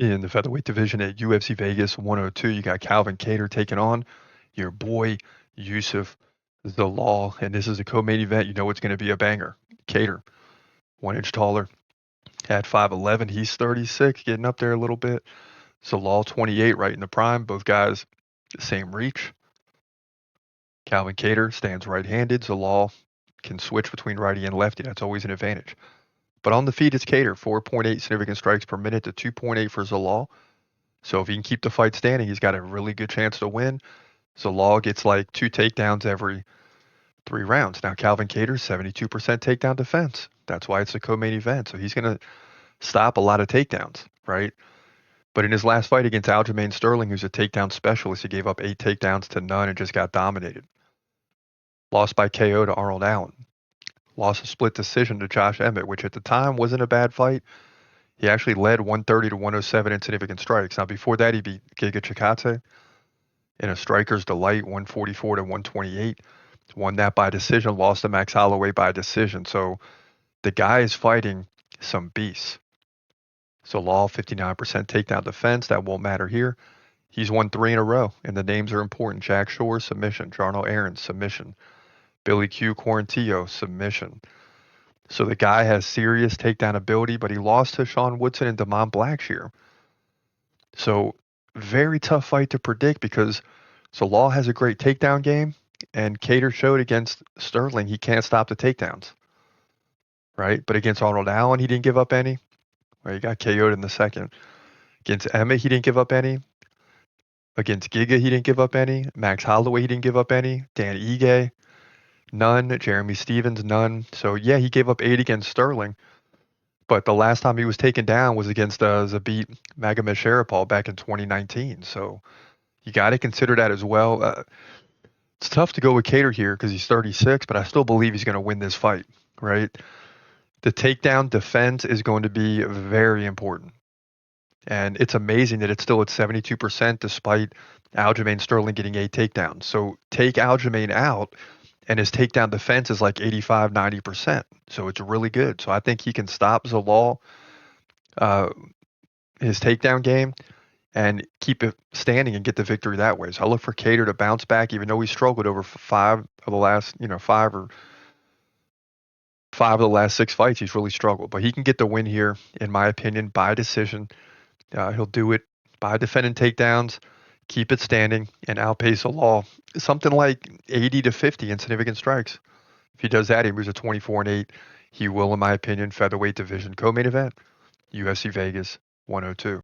In the featherweight division at UFC Vegas 102, you got Calvin Kattar taking on your boy Youssef Zalal, and this is a co-main event. You know it's going to be a banger. Kattar, 1 inch taller, at 5'11". He's 36, getting up there a little bit. Zalal, 28, right in the prime. Both guys, same reach. Calvin Kattar stands right-handed. Zalal can switch between righty and lefty. That's always an advantage. But on the feet, it's Kattar, 4.8 significant strikes per minute to 2.8 for Zalal. So if he can keep the fight standing, he's got a really good chance to win. Zalal gets like 2 takedowns every 3 rounds. Now Calvin Kattar, 72% takedown defense. That's why it's a co-main event. So he's going to stop a lot of takedowns, right? But in his last fight against Aljamain Sterling, who's a takedown specialist, he gave up 8 takedowns to none and just got dominated. Lost by KO to Arnold Allen. Lost a split decision to Josh Emmett, which at the time wasn't a bad fight. He actually led 130 to 107 in significant strikes. Now before that, he beat Giga Chikadze in a striker's delight, 144 to 128. Won that by decision, lost to Max Holloway by decision. So the guy is fighting some beasts. So Law, 59% takedown defense. That won't matter here. He's won 3 in a row, and the names are important. Jack Shore, submission. Jarno Aaron, submission. Billy Q. Quarantillo, submission. So the guy has serious takedown ability, but he lost to Sean Woodson and Damon Blackshear. So very tough fight to predict because Zalal has a great takedown game, and Kattar showed against Sterling he can't stop the takedowns, right? But against Arnold Allen, he didn't give up any. Right, he got KO'd in the second. Against Emmett, he didn't give up any. Against Giga, he didn't give up any. Max Holloway, he didn't give up any. Dan Ige, none. Jeremy Stevens, none. So yeah, he gave up 8 against Sterling. But the last time he was taken down was against Zabit Magomedsharipov back in 2019. So you got to consider that as well. It's tough to go with Kattar here because he's 36, but I still believe he's going to win this fight, right? The takedown defense is going to be very important. And it's amazing that it's still at 72% despite Aljamain Sterling getting 8 takedowns. So take Aljamain out, and his takedown defense is like 85, 90%. So it's really good. So I think he can stop Zalal, his takedown game, and keep it standing and get the victory that way. So I look for Kattar to bounce back, even though he struggled over 5 of the last, 5 of the last 6 fights. He's really struggled, but he can get the win here, in my opinion, by decision. He'll do it by defending takedowns, keep it standing, and outpace Zalal something like 80 to 50 in significant strikes. If he does that, he moves to 24-8. He will, in my opinion, featherweight division co-main event, UFC Vegas 102.